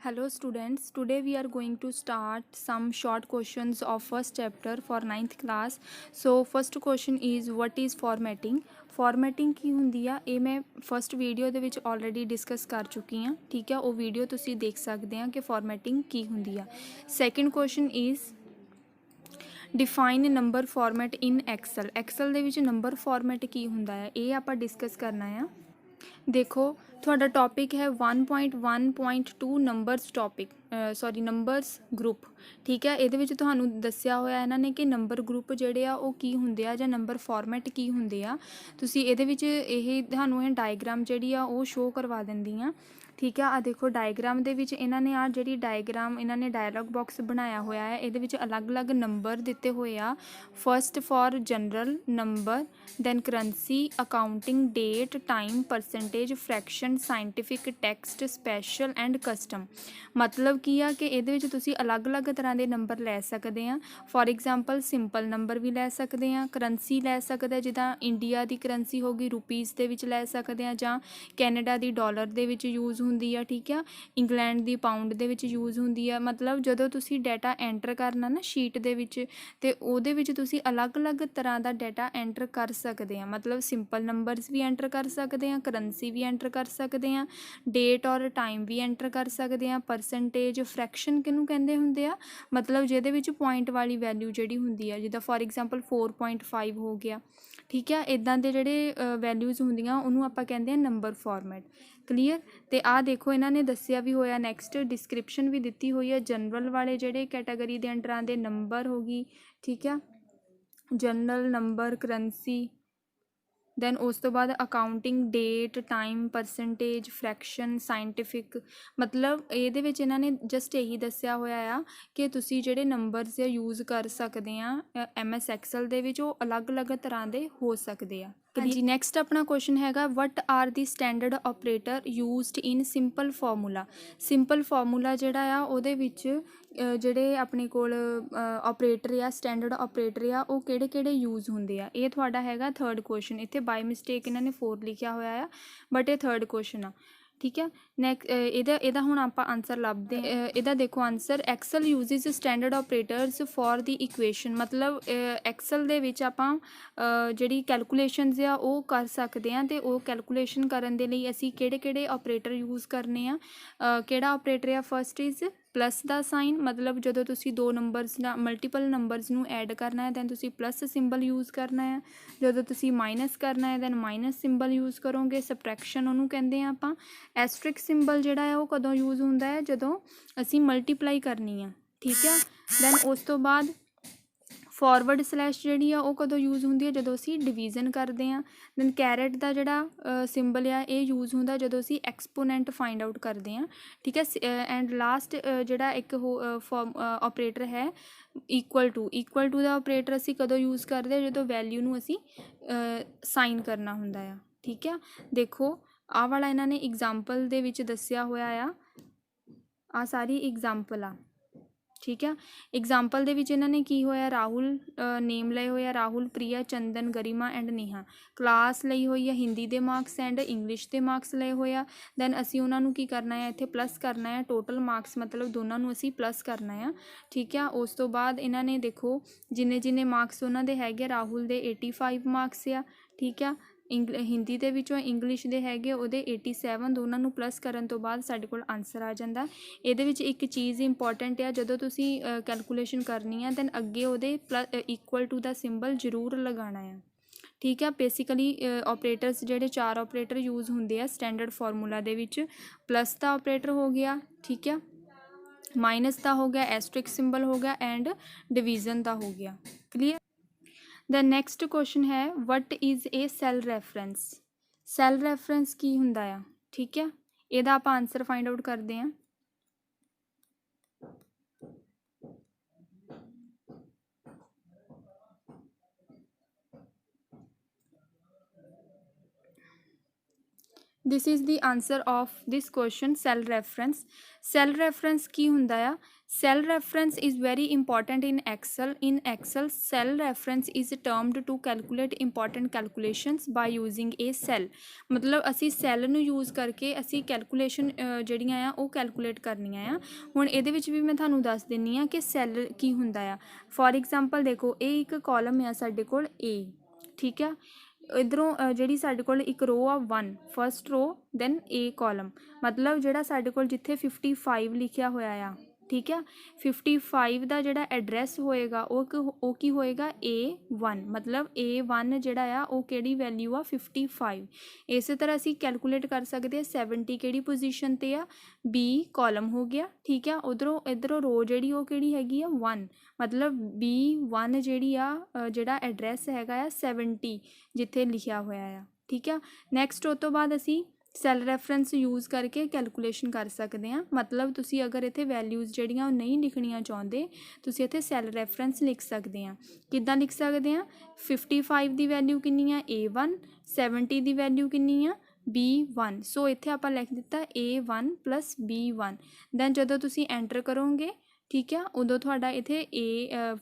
Hello students, today we are going to start some short questions of first chapter for ninth class. So first question is what is formatting? Formatting ਕੀ ਹੁੰਦੀ ਆ ਇਹ ਮੈਂ first video ਦੇ ਵਿੱਚ already discuss ਕਰ ਚੁੱਕੀ ਹਾਂ, ਠੀਕ ਆ। ਉਹ ਵੀਡੀਓ ਤੁਸੀਂ ਦੇਖ ਸਕਦੇ ਆ ਕਿ ਫਾਰਮੈਟਿੰਗ ਕੀ ਹੁੰਦੀ ਆ। Second question is define number format in Excel. Excel ਦੇ ਵਿੱਚ ਨੰਬਰ ਫਾਰਮੈਟ ਕੀ ਹੁੰਦਾ ਹੈ ਇਹ ਆਪਾਂ ਡਿਸਕਸ ਕਰਨਾ ਆ। देखो थोड़ा टॉपिक है 1.1.2 numbers topic sorry numbers group, ठीक है। ये तुहानू दस्सिया होया इन्होंने कि नंबर ग्रुप जोड़े आ वो की हुंदे आ जां नंबर फॉर्मेट की हुंदे आ। तुसी इहदे विच इह तुहानू इह डायग्राम जिहड़ी आ वो शो करवा दिंदी आ, ठीक है। आ देखो डायग्राम दे विच इन्हां ने आ जिहड़ी डायग्राम इन्हां ने डायलॉग बॉक्स बनाया होया है, इहदे विच अलग अलग नंबर दिते होए आ। First for general number, then currency, accounting, date, time, percentage, fraction, scientific, text, special and custom. मतलब की आ कि इहदे विच तुसी अलग अलग तरह के नंबर लै सकदे आ। फॉर एग्जाम्पल सिंपल नंबर भी लै सकदे आ, करंसी लै सकदे जिद्दां इंडिया की करंसी होगी रुपीज़ दे विच लै सकदे आ, जां कैनेडा की डॉलर दे विच यूज़ हुंदी आ, ठीक है। इंग्लैंड की पाउंड दे विच यूज़ हुंदी आ। मतलब जदों तुसी डाटा एंटर करना ना शीट दे विच ते ओहदे विच तुसी अलग अलग तरह का डाटा एंटर कर सकते हैं। मतलब सिंपल नंबरस भी एंटर कर सकते हैं, करंसी भी एंटर कर सकते हैं, डेट और टाइम भी एंटर कर सकते हैं, परसेंटेज, फ्रैक्शन किनू कहंदे हुंदे आ, मतलब जिहदे विच पॉइंट वाली वैल्यू जिहड़ी हुंदी आ, जिद्दां फॉर एग्जाम्पल 4.5 हो गया, ठीक है। इदां दे जिहड़े वैल्यूज़ हुंदियां उहनूं आपां कहंदे आ नंबर फॉर्मेट। क्लीयर। तो आ देखो इन्हां ने दस्सिया भी होया, नैक्सट डिस्क्रिप्शन भी दित्ती हुई है। जनरल वाले जिहड़े कैटागरी दे अंडर आंदे नंबर होगी, ठीक है, जनरल नंबर, करंसी, दैन उस तो बाद accounting, date, time, percentage, fraction, scientific. मतलब ये इन्हों ने जस्ट यही दस्सिया होया आ कि तुसी जिहड़े नंबर्स यूज़ कर सकते हैं MS एक्सल दे विच वो अलग अलग तरह के हो सकते हैं। हाँ जी, नैक्सट अपना क्वेश्चन हैगा what are the standard operator used in simple formula. Simple formula जिहड़ा आ उहदे विच जिहड़े अपने कोल ऑपरेटर आ, स्टैंडर्ड ऑपरेटर आ, वो किहड़े किहड़े यूज़ हुंदे आ। ये तुहाडा हैगा थर्ड क्वेश्चन। इत्थे बाय मिसटेक इन्होंने 4 लिखिया होया आ, बट ये थर्ड क्वेश्चन आ, ठीक है। नैक्सट इहदा हुण आपां आंसर लभदे इहदा देखो answer Excel uses standard operators for the equation. मतलब एक्सल दे विच आपां जिहड़ी कैलकुलेशनस आ वो कर सकते हैं, तो वो कैलकुलेशन करन दे लई असीं किहड़े किहड़े ऑपरेटर यूज़ करने आ। किहड़ा ऑपरेटर आ, फर्स्ट इज़ प्लस का साइन। मतलब जो तुसी दो नंबरस मल्टीपल नंबरस नूं ऐड करना है दैन तुसी प्लस सिंबल यूज़ करना है। जो तुसी माइनस करना है दैन माइनस सिंबल यूज़ करोगे। सबट्रैक्शन उहनूं कहंदे आ आपां। एस्ट्रिक सिंबल जिहड़ा है वो कदों यूज़ हुंदा है जदों असीं मल्टीप्लाई करनी है, ठीक है। दैन उस तो बाद फॉरवर्ड स्लैश जिहड़ी आ वो कदों यूज़ हुंदी है जदों असीं डिवीजन करते हैं। दैन कैरेट का जिहड़ा सिंबल आ ये यूज़ हुंदा जदों असीं एक्सपोनेंट फाइंड आउट करते हैं, ठीक है। एंड लास्ट जिहड़ा एक ऑपरेटर है इक्वल टू दा ऑपरेटर असीं कदों यूज़ करते जदों वैल्यू नूं असीं साइन करना हुंदा आ, ठीक है। देखो आ वाला इन्हां ने एग्जाम्पल दे विच दस्सिया होया आ सारी एग्जाम्पल आ, ठीक है। एग्जाम्पल दे विच इन्हां ने की होया राहुल नेम लए होया राहुल, प्रिया, चंदन, गरिमा एंड नेहा। क्लास लई होई है हिंदी दे मार्क्स एंड इंग्लिश दे मार्क्स लए होया। दैन असीं उन्हां नूं की करना है इत्थे प्लस करना है टोटल मार्क्स, मतलब दोनों नूं असीं प्लस करना है, ठीक है। उस तो बाद इन्हां ने देखो जिन्ने जिन्ने मार्क्स उन्हां दे हैगे राहुल दे 85 मार्क्स आ, ठीक है। हिंदी दे विचों इंग्लिश दे हैगे उहदे 87, दोनों नूं प्लस करन तो बाद साडे कोल आंसर आ जांदा। इहदे विच एक चीज़ इंपॉर्टेंट है जदों तुसीं कैलकुलेशन करनी है दैन अगे उहदे इक्वल टू दा सिंबल जरूर लगाना है, ठीक है। बेसिकली ऑपरेटर्स जिहड़े 4 ऑपरेटर यूज़ हुंदे आ स्टैंडर्ड फार्मूला दे विच। प्लस का ऑपरेटर हो गया, ठीक है, माइनस का हो गया, एस्ट्रिक सिंबल हो गया एंड डिवीजन का हो गया। क्लीयर। द नैक्सट क्वेश्चन है what is a cell reference. Cell reference की हुंदा आ, ठीक है। इहदा आपां आंसर फाइंड आउट करते हैं। This is the answer of this question cell reference. Cell reference की हुंदा आ Cell reference is very important in Excel. In Excel, cell reference is termed to calculate important calculations by using a cell. मतलब ਅਸੀਂ cell ਨੂੰ use ਕਰਕੇ ਅਸੀਂ calculation ਜਿਹੜੀਆਂ ਆ ਉਹ ਕੈਲਕੂਲੇਟ ਕਰਨੀਆਂ ਆ। ਹੁਣ ਇਹਦੇ ਵਿੱਚ ਵੀ ਮੈਂ ਤੁਹਾਨੂੰ ਦੱਸ ਦਿੰਦੀ ਆ ਕਿ ਸੈੱਲ ਕੀ ਹੁੰਦਾ ਆ। ਫੋਰ ਐਗਜ਼ਾਮਪਲ ਦੇਖੋ, ਇਹ ਇੱਕ ਕਾਲਮ ਆ ਸਾਡੇ ਕੋਲ A, ਠੀਕ ਆ। इधरों जी साढ़े कोल एक रो आ 1, first row then A column, मतलब जोड़ा साढ़े कोल जिथे 55 लिखिया होया आ, ठीक है। 55 का जोड़ा एड्रैस होएगा वो की होएगा A1, मतलब A1 जोड़ा आ वो केड़ी वैल्यू आ 55। इस तरह असी कैलकुलेट कर सकते हैं 70 केड़ी पोजीशन ते आ, B कॉलम हो गया, ठीक है। उधरों इधरों रो जी वो केड़ी हैगी आ 1, मतलब B1 जी जोड़ा एड्रैस हैगा आ 70 जिथे लिखिया होया आ, ठीक है। नैक्सट उस तो बाद असी सैल रैफरेंस यूज़ करके कैलकुलेशन कर सकते हैं। मतलब तुसी अगर इत्थे वैल्यूज़ जड़ियाँ नहीं लिखनिया चाहते, तुसी इत्थे सैल रैफरेंस लिख सकते हैं। किद्दां लिख सकते हैं? 55 की वैल्यू कितनी है A1, 70 की वैल्यू कितनी है B1। सो इत्थे आपां लिख दिता A1 प्लस B1। दैन जदों तुसी एंटर करोगे, ठीक है, उदों तुहाडा इत्थे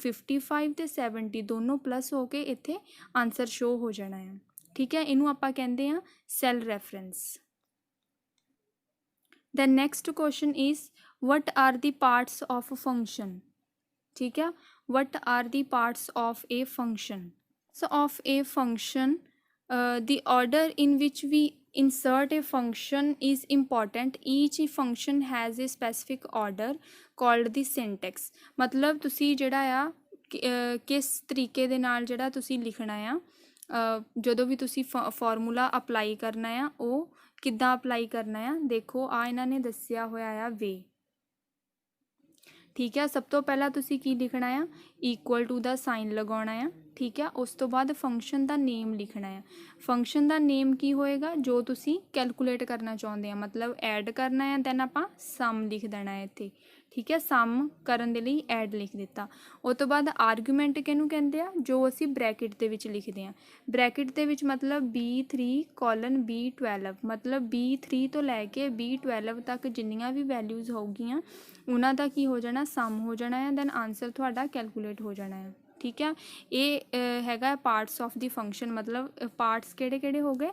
55 ते 70 दोनों प्लस हो के इत्थे आंसर शो हो जाना है, ठीक है। इनू आपां कहंदे आ cell reference. The next question is what are the parts of a function, ठीक है। What are the parts of a function. So of a function the order in which we insert a function is important. Each function has a specific order called the syntax। मतलब तुसी जड़ा आ किस तरीके दे नाल जड़ा तुसी लिखना आ, जदों भी तुसी फॉर्मूला अप्लाई करना आ वो किद्दां अप्लाई करना आ। देखो आ इन्हां ने दस्सिया होया आ वे, ठीक है। सब तो पहला तुसी की लिखना आ, इक्वल टू दा साइन लगाना आ, ठीक है। उस तो बाद फंक्शन का नेम लिखना है। फंक्शन का नेम की होएगा जो तुसी कैलकुलेट करना चाहते हैं, मतलब ऐड करना है। दैन आपां सम लिख देना है इत्थे, ठीक है। सम करन दे लई ऐड लिख दिता। उस तो बाद आर्गूमेंट किहनूं कहंदे आ, जो असी ब्रैकेट दे विच लिखदे आ। ब्रैकेट दे विच मतलब B3 कोलन B12, मतलब B3 तो लैके B12 तक जिन्नियां भी वैल्यूज़ होगियां उन्हां दा की हो जाना सम हो जाना है। दैन आंसर तुहाडा कैलकुलेट हो जाना है, ठीक है। ये हैगा पार्ट्स ऑफ द फंक्शन, मतलब पार्ट्स केड़े केड़े हो गए,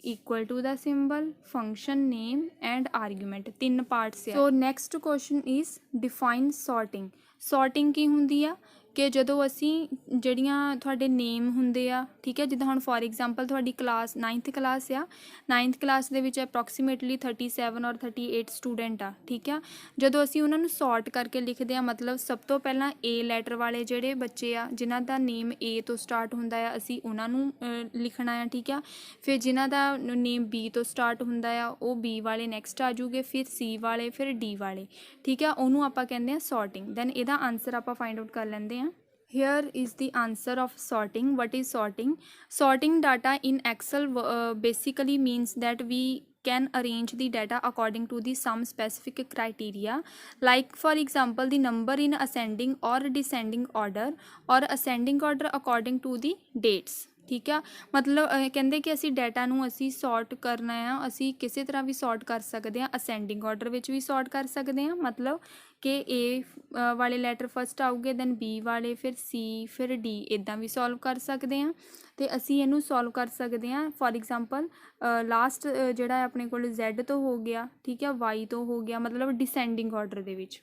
equal to the symbol, function name and argument, 3 parts है। So next question is define sorting. Sorting की हुंदी आ कि जदों असी जड़ियाँ तुहाडे नेम हुंदे आ, ठीक है। जिद्दां हुण फॉर एग्जाम्पल तुहाडी क्लास 9th क्लास आ, 9th क्लास दे विच अप्रॉक्सीमेटली 37 और 38 स्टूडेंट आ, ठीक है। जदों असी उन्हां नूं सॉर्ट करके लिखदे आ, मतलब सब तो पहलां A लैटर वाले जिहड़े बच्चे आ जिन्हां दा नेम A तो स्टार्ट हुंदा आ असी उन्हां नूं लिखना है, ठीक है। फिर जिन्हां दा नेम B तो स्टार्ट हुंदा आ वो B वाले नैक्सट आ जूगे, फिर C वाले, फिर D वाले, ठीक है। उहनूं आपां कहंदे आ सॉर्टिंग। दैन इहदा आंसर आपां फाइंड आउट कर लैंदे आ। Here is the answer of sorting. What is sorting? Sorting data in Excel basically means that we can arrange the data according to the some specific criteria, like for example the number in ascending or descending order or ascending order according to the dates, ठीक है। मतलब कहते कि असी data नूं असी sort करना है, असी किसी तरह भी सॉर्ट कर सकते हैं। असेंडिंग ऑर्डर विच भी सॉर्ट कर सकते हैं, मतलब कि A वाले लैटर फस्ट आऊगे, दैन B वाले, फिर C, फिर D, इदां भी सॉल्व कर सकते हैं। तो असी इनू सॉल्व कर सकते हैं। फॉर एग्जाम्पल लास्ट जिहड़ा अपने कोल Z तो हो गया, ठीक है, Y तो हो गया, मतलब डिसेंडिंग ऑर्डर दे विच,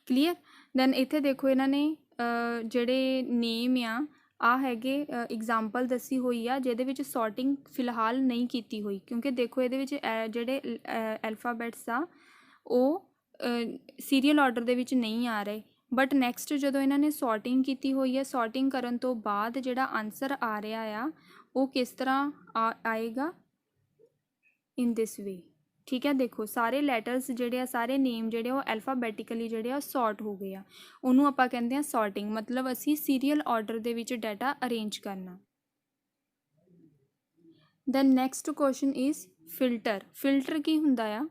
क्लीयर। दैन इत्थे देखो इन्हां ने जिहड़े नेम आ हैगे एग्जाम्पल दसी हुई आ जिहदे विच सॉर्टिंग फिलहाल नहीं कीती हुई, क्योंकि देखो इहदे विच जिहड़े एल्फाबैट्स आ वो सीरीयल ऑर्डर दे विच नहीं आ रहे। बट नैक्सट जदों इन्हां ने सॉर्टिंग कीती हुई है, सॉर्टिंग करन तो बाद जिहड़ा आंसर आ रहा आ वो किस तरह आएगा, इन दिस वे, ठीक है। देखो सारे लैटर्स जिहड़े आ, सारे नेम जिहड़े वो एल्फाबैटिकली जिहड़े आ सॉर्ट हो गए आ, उहनूं आपां कहंदे आ सॉर्टिंग। मतलब असी सीरीयल ऑर्डर दे विच डाटा अरेंज करना। Then next question is filter. Filter की हुंदा आ,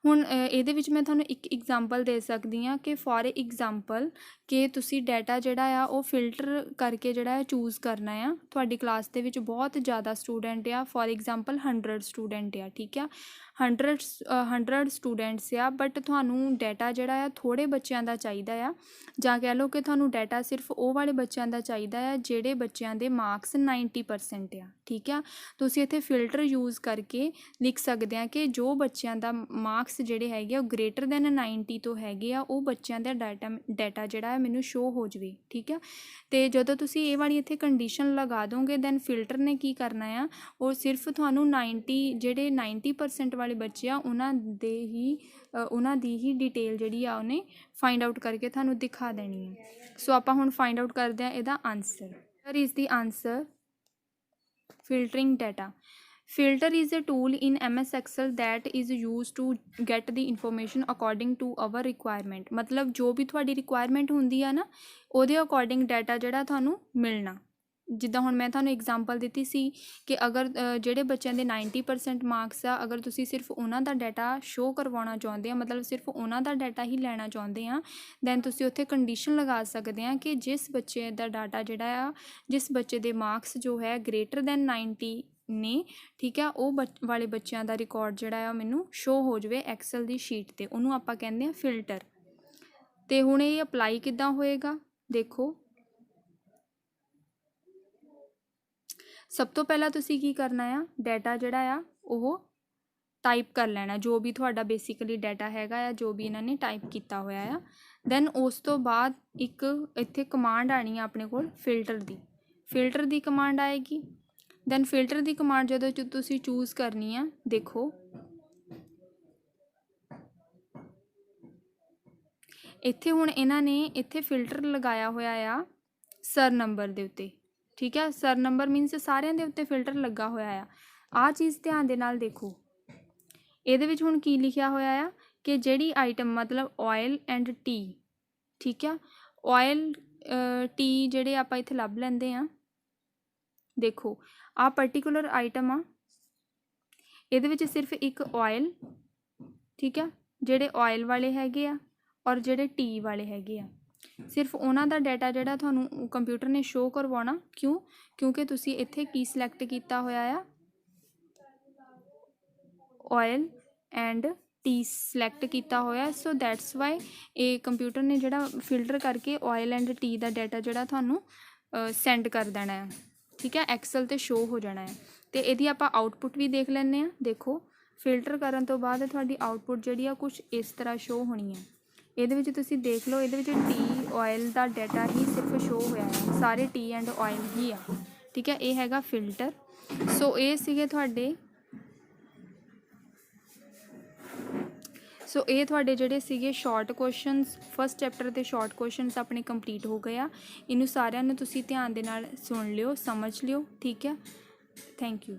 हुण इहदे विच मैं तुहानूं एक एग्जाम्पल दे सकदी हाँ कि फॉर एग्जाम्पल कि तुसी डाटा जिहड़ा आ वो फिल्टर करके जिहड़ा है चूज़ करना आ। तुहाडी क्लास दे विच बहुत ज़्यादा स्टूडेंट आ, फॉर एग्जाम्पल 100 स्टूडेंट आ, ठीक है। 100 ਸਟੂਡੈਂਟਸ ਆ, ਬਟ ਤੁਹਾਨੂੰ ਡਾਟਾ ਜਿਹੜਾ ਆ ਥੋੜ੍ਹੇ ਬੱਚਿਆਂ ਦਾ ਚਾਹੀਦਾ ਆ, ਜਾਂ ਕਹਿ ਲਓ ਕਿ ਤੁਹਾਨੂੰ ਡਾਟਾ ਸਿਰਫ ਉਹ ਵਾਲੇ ਬੱਚਿਆਂ ਦਾ ਚਾਹੀਦਾ ਆ ਜਿਹੜੇ ਬੱਚਿਆਂ ਦੇ ਮਾਰਕਸ 90% ਆ। ਠੀਕ ਆ, ਤੁਸੀਂ ਇੱਥੇ ਫਿਲਟਰ ਯੂਜ਼ ਕਰਕੇ ਲਿਖ ਸਕਦੇ ਆ ਕਿ ਜੋ ਬੱਚਿਆਂ ਦਾ ਮਾਰਕਸ ਜਿਹੜੇ ਹੈਗੇ ਉਹ ਗ੍ਰੇਟਰ ਦੈਨ 90 ਤੋਂ ਹੈਗੇ ਆ, ਉਹ ਬੱਚਿਆਂ ਦਾ ਡਾਟਾ ਜਿਹੜਾ ਹੈ ਮੈਨੂੰ ਸ਼ੋ ਹੋ ਜਾਵੇ। ਠੀਕ ਆ, ਅਤੇ ਜਦੋਂ ਤੁਸੀਂ ਇਹ ਵਾਲੀ ਇੱਥੇ ਕੰਡੀਸ਼ਨ ਲਗਾ ਦੋਗੇ ਦੈਨ ਫਿਲਟਰ ਨੇ ਕੀ ਕਰਨਾ ਆ, ਉਹ ਸਿਰਫ ਤੁਹਾਨੂੰ 90% ਵਾਲੇ ਬੱਚੇ ਆ ਉਹਨਾਂ ਦੀ ਹੀ ਡਿਟੇਲ ਜਿਹੜੀ ਆ ਉਹਨੇ ਫਾਈਂਡ ਆਊਟ ਕਰਕੇ ਤੁਹਾਨੂੰ ਦਿਖਾ ਦੇਣੀ ਹੈ। ਸੋ ਆਪਾਂ ਹੁਣ ਫਾਈਂਡ ਆਊਟ ਕਰਦੇ ਹਾਂ ਇਹਦਾ answer. Is the answer filtering data. Filter is a tool in MS Excel that is used to get the information according to our requirement. मतलब जो भी थोड़ी requirement ਹੁੰਦੀ ਆ ਨਾ ਉਹਦੇ ਅਕੋਰਡਿੰਗ ਡਾਟਾ ਜਿਹੜਾ ਤੁਹਾਨੂੰ ਮਿਲਣਾ। ਜਿੱਦਾਂ ਹੁਣ ਮੈਂ ਤੁਹਾਨੂੰ ਐਗਜ਼ਾਮਪਲ ਦਿੱਤੀ ਸੀ ਕਿ ਅਗਰ ਜਿਹੜੇ ਬੱਚਿਆਂ ਦੇ 90% ਮਾਰਕਸ ਆ, ਅਗਰ ਤੁਸੀਂ ਸਿਰਫ ਉਹਨਾਂ ਦਾ ਡਾਟਾ ਸ਼ੋਅ ਕਰਵਾਉਣਾ ਚਾਹੁੰਦੇ ਆ, ਮਤਲਬ ਸਿਰਫ ਉਹਨਾਂ ਦਾ ਡਾਟਾ ਹੀ ਲੈਣਾ ਚਾਹੁੰਦੇ ਆ, ਦੈਨ ਤੁਸੀਂ ਉੱਥੇ ਕੰਡੀਸ਼ਨ ਲਗਾ ਸਕਦੇ ਆ ਕਿ ਜਿਸ ਬੱਚੇ ਦਾ ਡਾਟਾ ਜਿਹੜਾ ਆ, ਜਿਸ ਬੱਚੇ ਦੇ ਮਾਰਕਸ ਜੋ ਹੈ ਗ੍ਰੇਟਰ ਦੈਨ 90 ਨੇ, ਠੀਕ ਆ, ਉਹ ਵਾਲੇ ਬੱਚਿਆਂ ਦਾ ਰਿਕਾਰਡ ਜਿਹੜਾ ਆ ਮੈਨੂੰ ਸ਼ੋਅ ਹੋ ਜਾਵੇ ਐਕਸਲ ਦੀ ਸ਼ੀਟ 'ਤੇ, ਉਹਨੂੰ ਆਪਾਂ ਕਹਿੰਦੇ ਆ ਫਿਲਟਰ। ਅਤੇ ਹੁਣ ਇਹ ਅਪਲਾਈ ਕਿੱਦਾਂ ਹੋਏਗਾ ਦੇਖੋ। ਸਭ ਤੋਂ ਪਹਿਲਾਂ ਤੁਸੀਂ ਕੀ ਕਰਨਾ ਆ, ਡਾਟਾ ਜਿਹੜਾ ਆ ਉਹ ਟਾਈਪ ਕਰ ਲੈਣਾ, ਜੋ ਵੀ ਤੁਹਾਡਾ ਬੇਸਿਕਲੀ ਡਾਟਾ ਹੈਗਾ ਆ, ਜੋ ਵੀ ਇਹਨਾਂ ਨੇ ਟਾਈਪ ਕੀਤਾ ਹੋਇਆ ਆ। ਦੈਨ ਉਸ ਤੋਂ ਬਾਅਦ ਇੱਕ ਇੱਥੇ ਕਮਾਂਡ ਆਣੀ ਆ ਆਪਣੇ ਕੋਲ ਫਿਲਟਰ ਦੀ ਕਮਾਂਡ ਆਏਗੀ। ਦੈਨ ਫਿਲਟਰ ਦੀ ਕਮਾਂਡ ਜਦੋਂ ਤੁਸੀਂ ਚੂਜ਼ ਕਰਨੀ ਆ, ਦੇਖੋ ਇੱਥੇ ਹੁਣ ਇਹਨਾਂ ਨੇ ਇੱਥੇ ਫਿਲਟਰ ਲਗਾਇਆ ਹੋਇਆ ਆ ਸਰ ਨੰਬਰ ਦੇ ਉੱਤੇ। ਠੀਕ ਹੈ, ਸਰ ਨੰਬਰ ਮੀਨਸ ਸਾਰਿਆਂ ਦੇ ਉੱਤੇ ਫਿਲਟਰ ਲੱਗਾ ਹੋਇਆ ਆ। ਆਹ ਚੀਜ਼ ਧਿਆਨ ਦੇ ਨਾਲ ਦੇਖੋ, ਇਹਦੇ ਵਿੱਚ ਹੁਣ ਕੀ ਲਿਖਿਆ ਹੋਇਆ ਆ ਕਿ ਜਿਹੜੀ ਆਈਟਮ ਮਤਲਬ ਆਇਲ ਐਂਡ ਟੀ, ਠੀਕ ਆ, ਆਇਲ ਟੀ ਜਿਹੜੇ ਆਪਾਂ ਇੱਥੇ ਲੱਭ ਲੈਂਦੇ ਆ। ਦੇਖੋ ਆਹ ਪਰਟੀਕੂਲਰ ਆਈਟਮ ਆ, ਇਹਦੇ ਵਿੱਚ ਸਿਰਫ ਇੱਕ ਆਇਲ, ਠੀਕ ਆ, ਜਿਹੜੇ ਆਇਲ ਵਾਲੇ ਹੈਗੇ ਆ ਔਰ ਜਿਹੜੇ ਟੀ ਵਾਲੇ ਹੈਗੇ ਆ, ਸਿਰਫ ਉਹਨਾਂ ਦਾ ਡਾਟਾ ਜਿਹੜਾ ਤੁਹਾਨੂੰ ਕੰਪਿਊਟਰ ਨੇ ਸ਼ੋਅ ਕਰਵਾਉਣਾ। ਕਿਉਂਕਿ ਤੁਸੀਂ ਇੱਥੇ ਕੀ ਸਿਲੈਕਟ ਕੀਤਾ ਹੋਇਆ ਆ, ਆਇਲ ਐਂਡ ਟੀ ਸਿਲੈਕਟ ਕੀਤਾ ਹੋਇਆ। ਸੋ ਦੈਟਸ ਵਾਈ ਇਹ ਕੰਪਿਊਟਰ ਨੇ ਜਿਹੜਾ ਫਿਲਟਰ ਕਰਕੇ oil and T the data ਜਿਹੜਾ ਤੁਹਾਨੂੰ ਸੈਂਡ ਕਰ ਦੇਣਾ ਹੈ। ਠੀਕ ਹੈ, ਐਕਸਲ 'ਤੇ ਸ਼ੋਅ ਹੋ ਜਾਣਾ ਹੈ। ਅਤੇ ਇਹਦੀ ਆਪਾਂ ਆਊਟਪੁੱਟ ਵੀ ਦੇਖ ਲੈਂਦੇ ਹਾਂ। ਦੇਖੋ ਫਿਲਟਰ ਕਰਨ ਤੋਂ ਬਾਅਦ ਤੁਹਾਡੀ ਆਊਟਪੁੱਟ ਜਿਹੜੀ ਆ ਕੁਛ ਇਸ ਤਰ੍ਹਾਂ ਸ਼ੋਅ ਹੋਣੀ ਹੈ। ਇਹਦੇ ਵਿੱਚ ਤੁਸੀਂ ਦੇਖ ਲਓ, ਇਹਦੇ ਵਿੱਚ ਟੀ ਆਇਲ ਦਾ ਡਾਟਾ ਹੀ ਸਿਰਫ ਸ਼ੋਅ ਹੋਇਆ ਹੈ, ਸਾਰੇ ਟੀ ਐਂਡ ਆਇਲ ਹੀ ਆ। ਠੀਕ ਹੈ, ਇਹ ਹੈਗਾ ਫਿਲਟਰ। ਸੋ ਇਹ ਸੀਗੇ ਤੁਹਾਡੇ ਜਿਹੜੇ ਸੀਗੇ ਸ਼ਾਰਟ ਕੁਐਸਚਨਸ, ਫਸਟ ਚੈਪਟਰ ਦੇ ਸ਼ਾਰਟ ਕੁਐਸਚਨਸ ਆਪਣੇ ਕੰਪਲੀਟ ਹੋ ਗਏ ਆ। ਇਹਨੂੰ ਸਾਰਿਆਂ ਨੂੰ ਤੁਸੀਂ ਧਿਆਨ ਦੇ ਨਾਲ ਸੁਣ ਲਿਓ, ਸਮਝ ਲਿਓ। ਠੀਕ ਹੈ, ਥੈਂਕ ਯੂ।